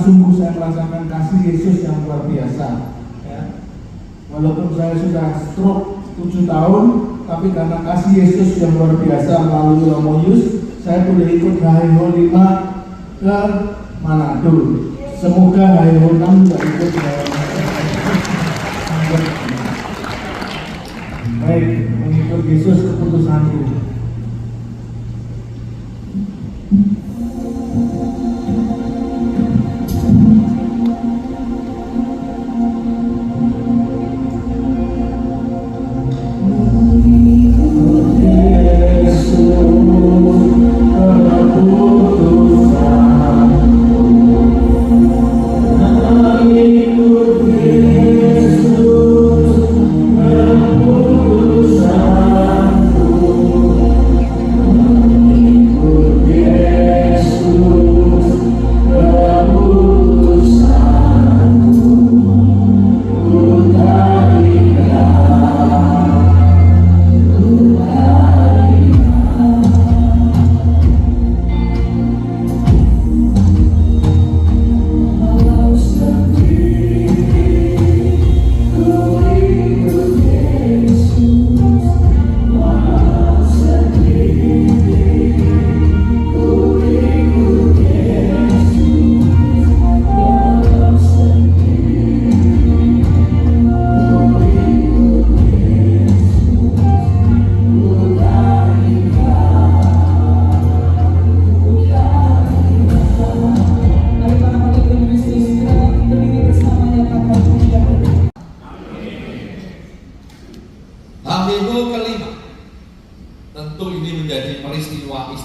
sungguh saya merasakan kasih Yesus yang luar biasa. Ya. Walaupun saya sudah stroke 7 tahun, tapi karena kasih Yesus yang luar biasa melalui Romo Yus, saya boleh ikut HIHO 5 ke Manado. Semoga HIHO 6 juga ikut baik, mengikut Yesus keputusanku.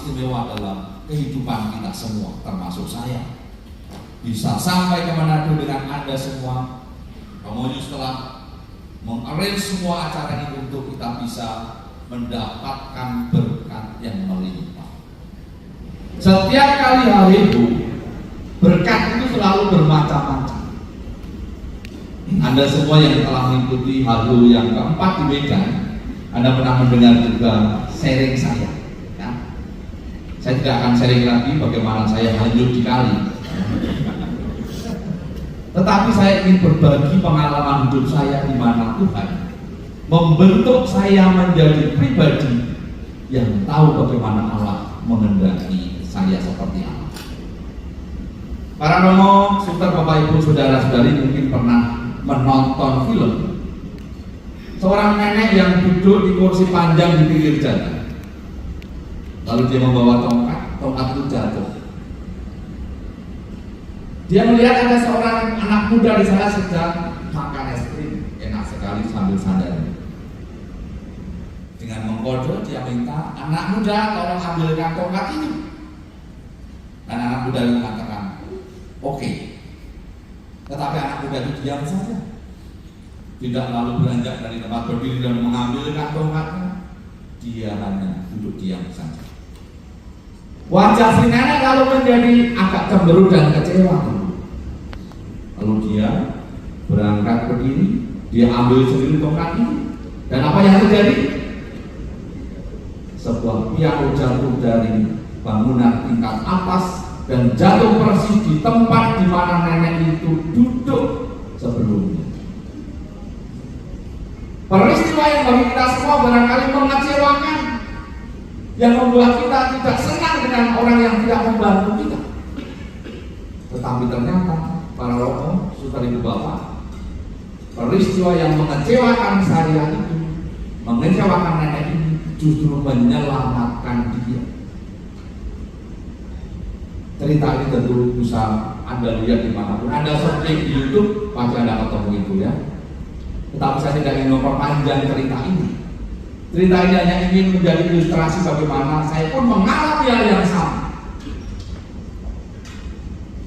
istimewa dalam kehidupan kita semua, termasuk saya. Bisa sampai ke Manado dengan Anda semua. Romo Yus telah mengarrange semua acara ini untuk kita bisa mendapatkan berkat yang melimpah. Setiap kali hari itu, berkat itu selalu bermacam-macam. Anda semua yang telah mengikuti Halu yang keempat di Medan, Anda pernah mendengar juga sharing saya. Ya? Saya tidak akan sharing lagi bagaimana saya hanyut di kali. Tetapi saya ingin berbagi pengalaman hidup saya di mana Tuhan membentuk saya menjadi pribadi yang tahu bagaimana Allah mengendaki saya seperti apa. Para romo, suster, bapak, ibu, saudara-saudari mungkin pernah menonton film seorang nenek yang duduk di kursi panjang di pinggir jalan, lalu dia membawa tongkat itu jatuh. Dia melihat ada seorang anak muda di sana sedang makan es krim, enak sekali sambil sandal. Dengan mengkode dia minta, anak muda tolong ambilkan tongkat ini. Dan anak muda itu mengatakan, oke. Tetapi anak muda itu diam saja, tidak lalu beranjak dari tempat berdiri dan mengambilkan tongkatnya. Dia hanya duduk diam saja. Wajah si nenek lalu menjadi agak cemberut dan kecewa. Lalu dia berangkat berdiri, dia ambil sendiri tongkat ini, dan apa yang terjadi? Sebuah piano jatuh dari bangunan tingkat atas dan jatuh persis di tempat di mana nenek itu duduk sebelumnya. Peristiwa yang bagi kita semua barangkali mengecewakan, yang membuat kita tidak senang dengan orang yang tidak membantu kita. Tetapi ternyata para romo, saudara ibu bapak, peristiwa yang mengecewakan saya itu, mengecewakan nenek ini, justru menyelamatkan dia. Cerita ini tentu bisa Anda lihat dimanapun Anda searching di YouTube, pasti Anda ketemu itu ya. Tetapi saya tidak ingin memperpanjang cerita ini. Cerita ini hanya ingin menjadi ilustrasi bagaimana saya pun mengalami hal yang sama.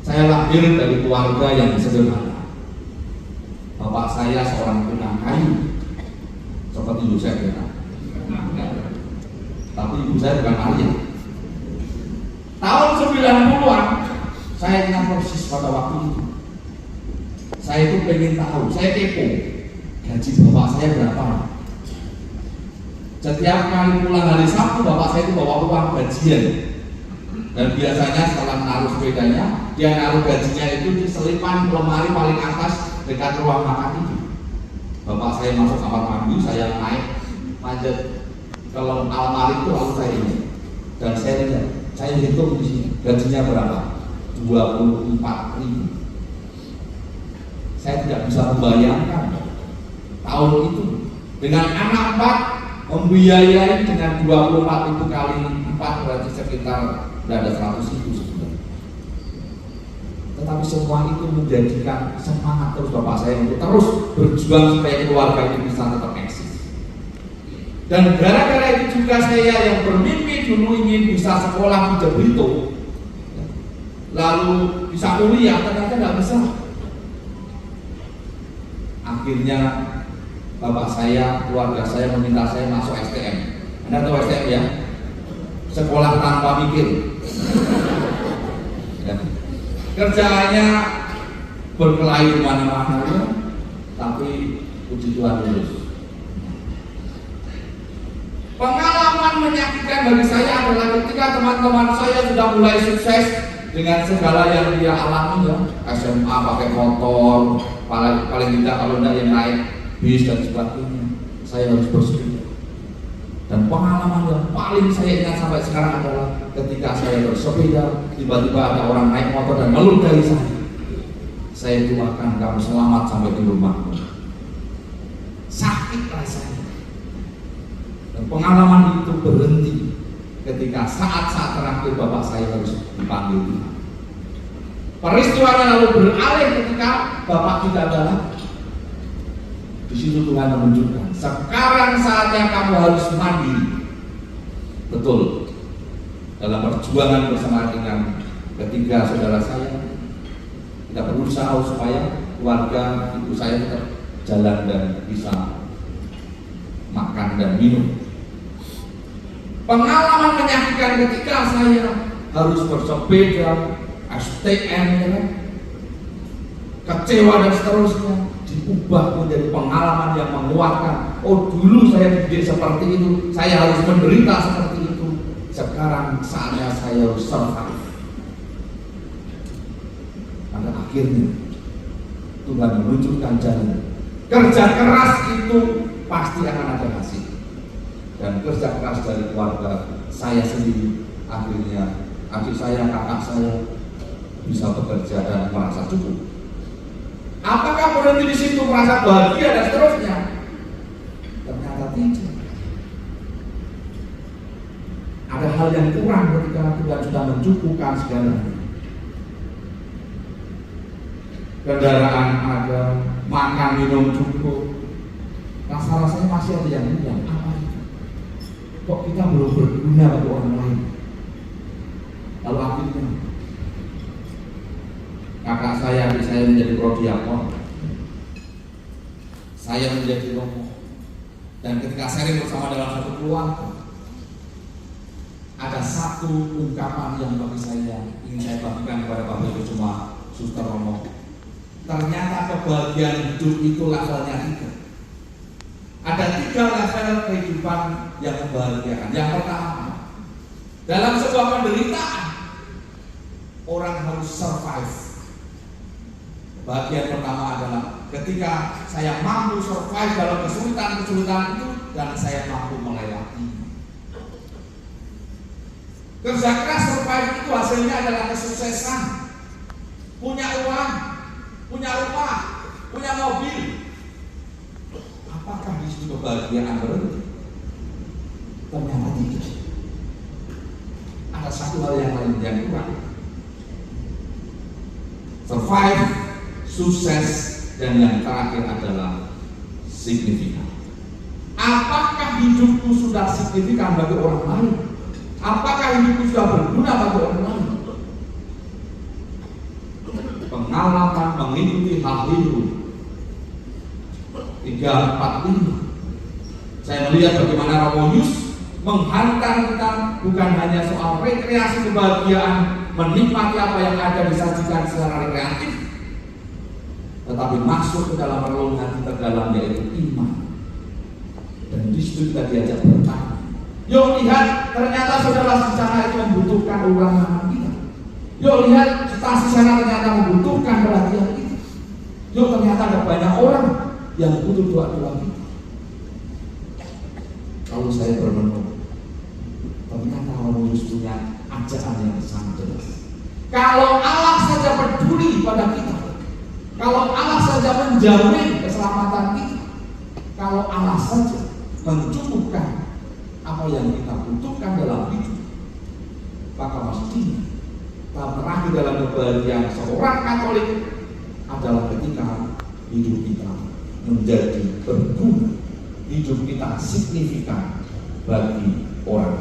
Saya lahir dari keluarga yang sederhana. Bapak saya seorang tukang kayu, seperti ibu saya kira. Tapi ibu saya bukan Arya. Tahun 90-an, saya ingat persis pada waktu itu. Saya itu pengen tahu, saya kepo, gaji bapak saya berapa. Setiap kali pulang hari Sabtu, bapak saya itu bawa uang gajian. Dan biasanya setelah menaruh sepedanya, dia naruh gajinya itu di selipan lemari paling atas dekat ruang makan itu. Bapak saya masuk kamar mandi, saya naik manjat ke lemari itu, lalu saya ini, dan saya lihat, saya hitung di sini gajinya berapa? 24.000. Saya tidak bisa membayangkan tahun itu dengan anak 4 membiayai dengan 24.000 kali 4 berarti sekitar ada 100.000 sebulan. Tetapi semua itu menjadikan semangat terus bapak saya untuk terus berjuang supaya keluarga itu bisa tetap eksis. Dan gara-gara itu juga saya yang bermimpi dulu ingin bisa sekolah di Jembrito, lalu bisa kuliah, ternyata nggak bisa. Akhirnya bapak saya, keluarga saya meminta saya masuk STM. Anda tahu STM ya? Sekolah tanpa mikir. Ya. Kerjaannya berkelahi di mana-mana, tapi puji Tuhan lulus. Pengalaman menyakitkan bagi saya adalah ketika teman-teman saya sudah mulai sukses dengan segala yang dia alami, ya, SMA pakai motor, paling tidak kalau tidak yang naik bis dan sebagainya, saya harus bersepeda. Dan pengalaman yang paling saya ingat sampai sekarang adalah ketika saya bersepeda, tiba-tiba ada orang naik motor dan meludahi saya. Saya doakan kamu selamat sampai di rumahmu. Sakit rasanya. Dan pengalaman itu berhenti ketika saat-saat terakhir bapak saya harus dipanggil. Peristiwanya lalu beralih ketika bapak tidak ada lagi. Di situ Tuhan menunjukkan, sekarang saatnya kamu harus mandiri. Betul. Dalam perjuangan bersama dengan ketiga saudara saya, kita berusaha supaya keluarga ibu saya tetap jalan dan bisa makan dan minum. Pengalaman menyakitkan ketika saya harus bersepeda, STM, kecewa dan seterusnya, diubah menjadi pengalaman yang menguatkan. Oh, dulu saya dididik seperti itu, saya harus menderita seperti itu. Sekarang saatnya saya harus survive. Pada akhirnya Tuhan menunjukkan jalan. Kerja keras itu pasti akan ada hasil. Dan kerja keras dari keluarga saya sendiri, akhirnya adik saya, kakak saya bisa bekerja dan merasa cukup. Apakah berhenti di situ merasa bahagia dan seterusnya? Ternyata tidak. Ada hal yang kurang ketika Tuhan sudah mencukupkan segalanya. Kendaraan ada, makan minum cukup. Rasa-rasanya masih ada yang kurang. Apa itu? Kok kita belum berguna bagi orang lain? Lalu akhirnya kakak saya, adik saya menjadi prodiakon, saya menjadi romo. Dan ketika sharing bersama dalam satu keluarga, ada satu ungkapan yang bagi saya ingin saya bagikan kepada Bapak Ibu semua, Suster Romo. Ternyata kebahagiaan hidup itu levelnya 3. Ada 3 level kehidupan yang membahagiakan. Yang pertama, dalam sebuah penderitaan, orang harus survive. Bagian pertama adalah ketika saya mampu survive dalam kesulitan-kesulitan itu dan saya mampu melewati. Kerja keras survive itu hasilnya adalah kesuksesan, punya uang, punya rumah, punya mobil. Apakah di situ kebahagiaan berhenti? Ternyata tidak. Ada satu hal yang lain yang kurang. Survive, sukses, dan yang terakhir adalah signifikan. Apakah hidupku sudah signifikan bagi orang lain? Apakah hidupku sudah berguna bagi orang lain? Pengalaman mengikuti hal hidup 3, 4, 5. Saya melihat bagaimana Romo Yus menghantar kita bukan hanya soal rekreasi kebahagiaan, menikmati apa yang ada disajikan secara rekreatif, tetapi masuk ke dalam relung hati terdalam, yaitu iman. Dan di situ kita diajak bertanya, Yuk lihat, ternyata saudara di sana itu membutuhkan uang kita. Yuk lihat, stasi sana ternyata membutuhkan perhatian kita. Yuk ternyata ada banyak orang yang butuh doa-doa kita. Kalau saya bermenung, ternyata orang Yesus punya ajaran yang sangat jelas. Kalau Allah saja peduli pada kita, kalau Allah saja menjamin keselamatan kita, kalau Allah saja mencukupkan apa yang kita butuhkan dalam hidup, maka mestinya terakhir dalam kebahagiaan seorang Katolik adalah ketika hidup kita menjadi berguna, hidup kita signifikan bagi orang